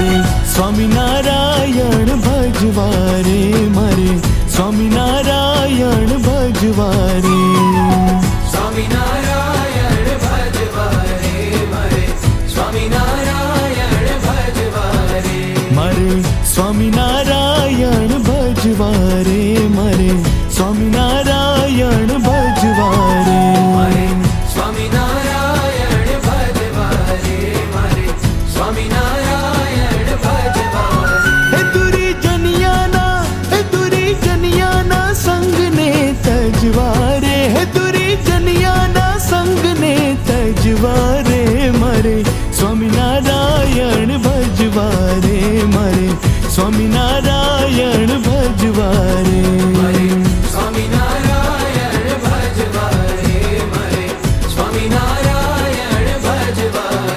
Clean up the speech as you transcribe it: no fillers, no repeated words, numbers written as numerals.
મારે સ્વામિનારાયણ ભજવારે, મારે સ્વામિનારાયણ ભજવારે, સ્વામિનારાયણ ભજવારે, મારે સ્વામિનારાયણ ભજવારે, મારે સ્વામિનારાયણ ભજવારે, મારે સ્વામિનારાયણ ભજવારે, મારે સ્વામિનારાયણ ભજવારે, મારે સ્વામિનારાયણ ભજવારે. હે દુરી જનિયાના સંગને તજવારે, હે દુરી જનિયાના સંગને તજવારે, મારે સ્વામિનારાયણ ભજવારે, મારે સ્વામિનારાયણ ભજવારે.